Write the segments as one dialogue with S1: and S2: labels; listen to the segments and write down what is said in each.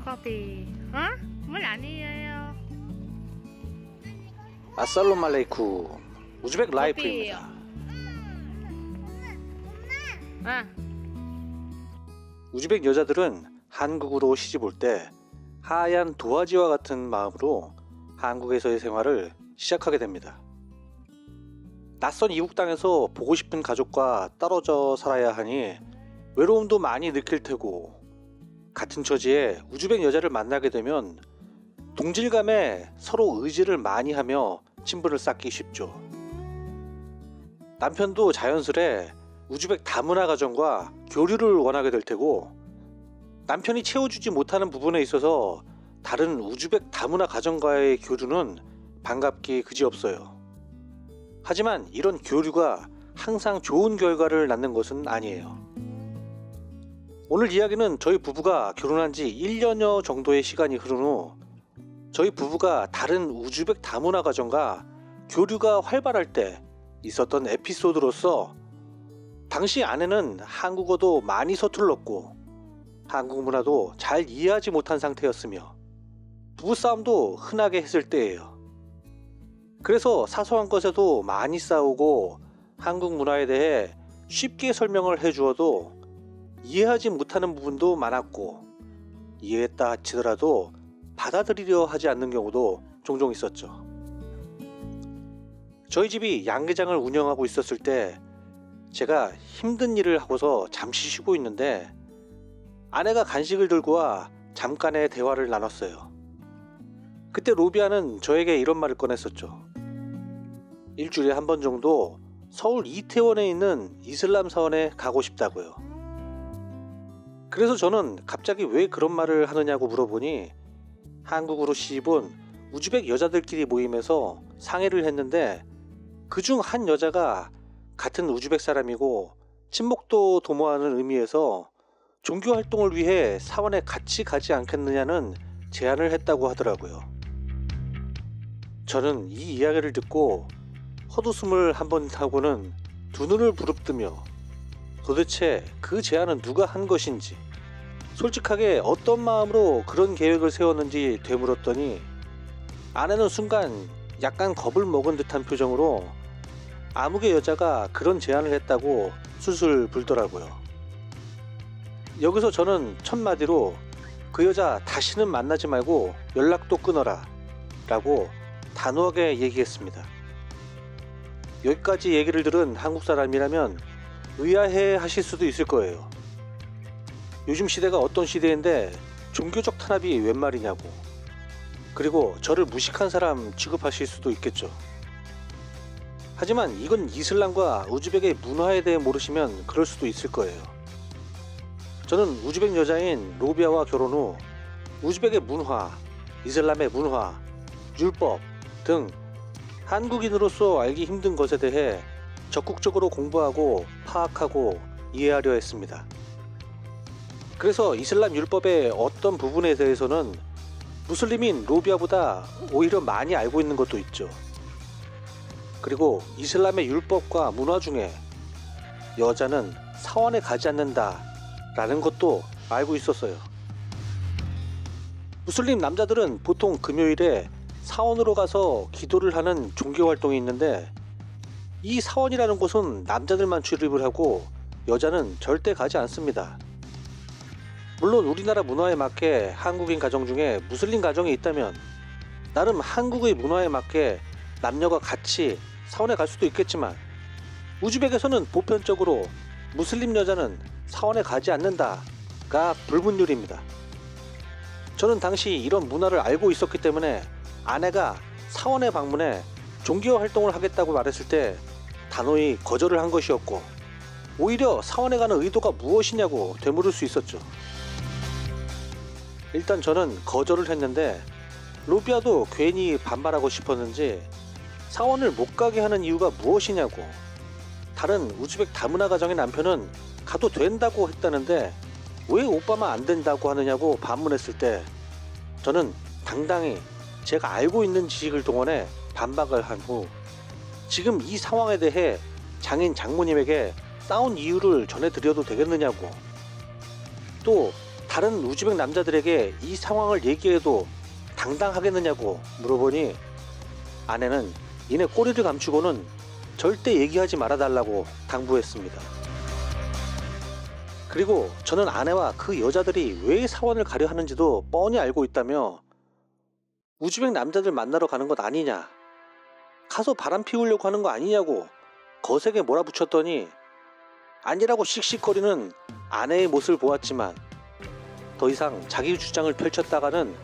S1: 커피. 어? 물 아니에요.
S2: 아살롬알레이쿰. 우즈벡 라이프입니다. 우즈벡 여자들은 한국으로 시집 올 때 하얀 도화지와 같은 마음으로 한국에서의 생활을 시작하게 됩니다. 낯선 이국 땅에서 보고 싶은 가족과 떨어져 살아야 하니 외로움도 많이 느낄 테고, 같은 처지에 우즈벡 여자를 만나게 되면 동질감에 서로 의지를 많이 하며 친분을 쌓기 쉽죠. 남편도 자연스레 우즈벡 다문화 가정과 교류를 원하게 될 테고, 남편이 채워주지 못하는 부분에 있어서 다른 우즈벡 다문화 가정과의 교류는 반갑기 그지없어요. 하지만 이런 교류가 항상 좋은 결과를 낳는 것은 아니에요. 오늘 이야기는 저희 부부가 결혼한 지 1년여 정도의 시간이 흐른 후 저희 부부가 다른 우즈벡 다문화 가정과 교류가 활발할 때 있었던 에피소드로서, 당시 아내는 한국어도 많이 서툴렀고 한국 문화도 잘 이해하지 못한 상태였으며 부부싸움도 흔하게 했을 때예요. 그래서 사소한 것에도 많이 싸우고 한국 문화에 대해 쉽게 설명을 해주어도 이해하지 못하는 부분도 많았고, 이해했다 치더라도 받아들이려 하지 않는 경우도 종종 있었죠. 저희 집이 양계장을 운영하고 있었을 때 제가 힘든 일을 하고서 잠시 쉬고 있는데 아내가 간식을 들고 와 잠깐의 대화를 나눴어요. 그때 로비아는 저에게 이런 말을 꺼냈었죠. 일주일에 한 번 정도 서울 이태원에 있는 이슬람 사원에 가고 싶다고요. 그래서 저는 갑자기 왜 그런 말을 하느냐고 물어보니, 한국으로 시집온 우즈벡 여자들끼리 모임에서 상의를 했는데 그중 한 여자가 같은 우즈벡 사람이고 친목도 도모하는 의미에서 종교 활동을 위해 사원에 같이 가지 않겠느냐는 제안을 했다고 하더라고요. 저는 이 이야기를 듣고 헛웃음을 한번 하고는 두 눈을 부릅뜨며 도대체 그 제안은 누가 한 것인지, 솔직하게 어떤 마음으로 그런 계획을 세웠는지 되물었더니 아내는 순간 약간 겁을 먹은 듯한 표정으로 아무개 여자가 그런 제안을 했다고 술술 불더라고요. 여기서 저는 첫마디로 그 여자 다시는 만나지 말고 연락도 끊어라 라고 단호하게 얘기했습니다. 여기까지 얘기를 들은 한국 사람이라면 의아해 하실 수도 있을 거예요. 요즘 시대가 어떤 시대인데 종교적 탄압이 웬 말이냐고, 그리고 저를 무식한 사람 취급하실 수도 있겠죠. 하지만 이건 이슬람과 우즈벡의 문화에 대해 모르시면 그럴 수도 있을 거예요. 저는 우즈벡 여자인 로비아와 결혼 후 우즈벡의 문화, 이슬람의 문화, 율법 등 한국인으로서 알기 힘든 것에 대해 적극적으로 공부하고 파악하고 이해하려 했습니다. 그래서 이슬람 율법의 어떤 부분에 대해서는 무슬림인 로비아보다 오히려 많이 알고 있는 것도 있죠. 그리고 이슬람의 율법과 문화 중에 여자는 사원에 가지 않는다 라는 것도 알고 있었어요. 무슬림 남자들은 보통 금요일에 사원으로 가서 기도를 하는 종교 활동이 있는데, 이 사원이라는 곳은 남자들만 출입을 하고 여자는 절대 가지 않습니다. 물론 우리나라 문화에 맞게 한국인 가정 중에 무슬림 가정이 있다면 나름 한국의 문화에 맞게 남녀가 같이 사원에 갈 수도 있겠지만, 우즈벡에서는 보편적으로 무슬림 여자는 사원에 가지 않는다가 불문율입니다. 저는 당시 이런 문화를 알고 있었기 때문에 아내가 사원에 방문해 종교 활동을 하겠다고 말했을 때 단호히 거절을 한 것이었고, 오히려 사원에 가는 의도가 무엇이냐고 되물을 수 있었죠. 일단 저는 거절을 했는데 로비아도 괜히 반발하고 싶었는지 사원을 못 가게 하는 이유가 무엇이냐고, 다른 우즈벡 다문화 가정의 남편은 가도 된다고 했다는데 왜 오빠만 안 된다고 하느냐고 반문했을 때 저는 당당히 제가 알고 있는 지식을 동원해 반박을 한 후 지금 이 상황에 대해 장인 장모님에게 싸운 이유를 전해드려도 되겠느냐고, 또 다른 우즈벡 남자들에게 이 상황을 얘기해도 당당하겠느냐고 물어보니 아내는 이내 꼬리를 감추고는 절대 얘기하지 말아달라고 당부했습니다. 그리고 저는 아내와 그 여자들이 왜 사원을 가려 하는지도 뻔히 알고 있다며 우즈벡 남자들 만나러 가는 것 아니냐, 가서 바람 피우려고 하는 거 아니냐고 거세게 몰아붙였더니 아니라고 씩씩거리는 아내의 모습을 보았지만 더 이상 자기 주장을 펼쳤다가는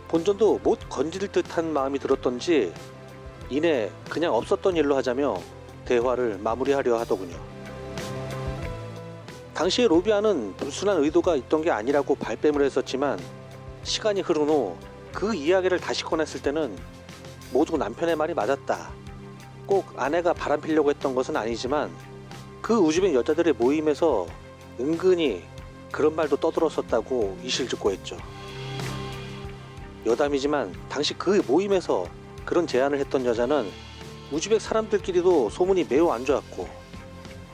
S2: 본전도 못 건질 듯한 마음이 들었던지 이내 그냥 없었던 일로 하자며 대화를 마무리하려 하더군요. 당시에 로비아는 불순한 의도가 있던 게 아니라고 발뺌을 했었지만 시간이 흐른 후 그 이야기를 다시 꺼냈을 때는 모두 남편의 말이 맞았다. 꼭 아내가 바람 피려고 했던 것은 아니지만 그 우즈벡 여자들의 모임에서 은근히 그런 말도 떠들었었다고 이실직고했죠. 여담이지만 당시 그 모임에서 그런 제안을 했던 여자는 우즈벡 사람들끼리도 소문이 매우 안 좋았고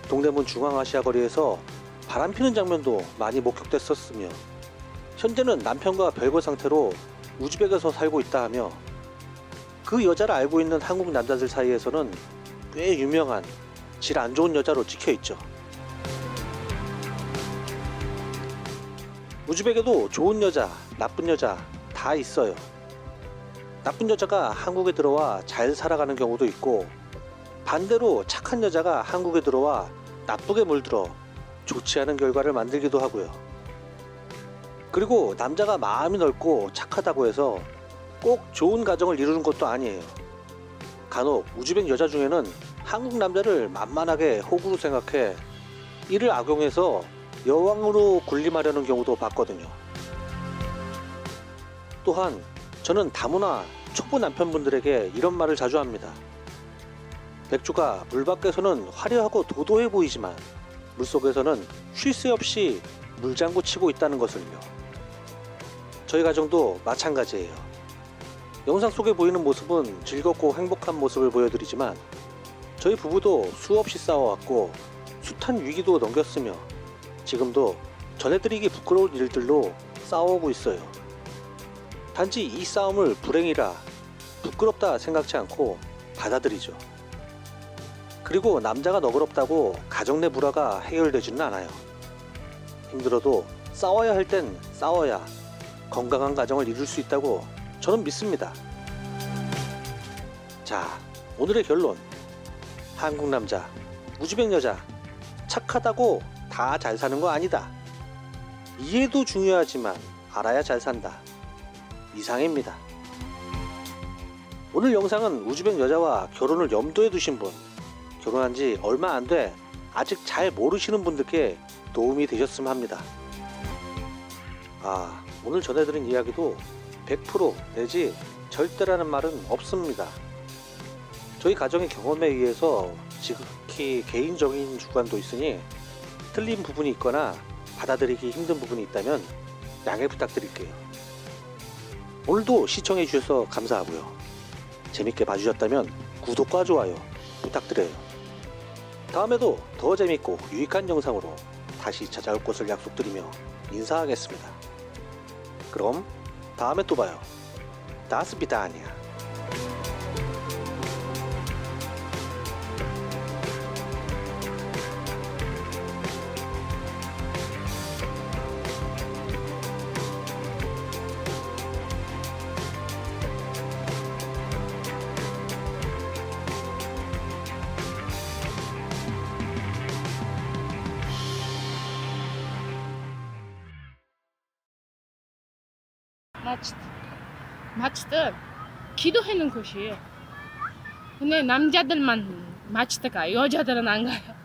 S2: 동대문 중앙아시아 거리에서 바람피는 장면도 많이 목격됐었으며 현재는 남편과 별거 상태로 우즈벡에서 살고 있다 하며 그 여자를 알고 있는 한국 남자들 사이에서는 꽤 유명한 질 안 좋은 여자로 찍혀있죠. 우즈벡에도 좋은 여자, 나쁜 여자 다 있어요. 나쁜 여자가 한국에 들어와 잘 살아가는 경우도 있고 반대로 착한 여자가 한국에 들어와 나쁘게 물들어 좋지 않은 결과를 만들기도 하고요. 그리고 남자가 마음이 넓고 착하다고 해서 꼭 좋은 가정을 이루는 것도 아니에요. 간혹 우즈벡 여자 중에는 한국 남자를 만만하게 호구로 생각해 이를 악용해서 여왕으로 군림하려는 경우도 봤거든요. 또한 저는 다문화 초보 남편분들에게 이런 말을 자주 합니다. 백조가 물 밖에서는 화려하고 도도해 보이지만 물속에서는 쉴 새 없이 물장구 치고 있다는 것을요. 저희 가정도 마찬가지예요. 영상 속에 보이는 모습은 즐겁고 행복한 모습을 보여드리지만 저희 부부도 수없이 싸워왔고 숱한 위기도 넘겼으며 지금도 전해드리기 부끄러운 일들로 싸워오고 있어요. 단지 이 싸움을 불행이라 부끄럽다 생각지 않고 받아들이죠. 그리고 남자가 너그럽다고 가정 내 불화가 해결되지는 않아요. 힘들어도 싸워야 할 땐 싸워야 건강한 가정을 이룰 수 있다고 저는 믿습니다. 자, 오늘의 결론. 한국 남자, 우즈벡 여자 착하다고 다 잘 사는 거 아니다. 이해도 중요하지만 알아야 잘 산다. 이상입니다. 오늘 영상은 우즈벡 여자와 결혼을 염두에 두신 분, 결혼한 지 얼마 안 돼 아직 잘 모르시는 분들께 도움이 되셨으면 합니다. 오늘 전해드린 이야기도 100% 내지 절대라는 말은 없습니다. 저희 가정의 경험에 의해서 지극히 개인적인 주관도 있으니 틀린 부분이 있거나 받아들이기 힘든 부분이 있다면 양해 부탁드릴게요. 오늘도 시청해 주셔서 감사하고요. 재밌게 봐주셨다면 구독과 좋아요 부탁드려요. 다음에도 더 재밌고 유익한 영상으로 다시 찾아올 것을 약속드리며 인사하겠습니다. 그럼 다음에 또 봐요. 다스비다니아.
S1: 마치드 기도하는 곳이에요. 근데 남자들만 마치드가 여자들은 안 가요.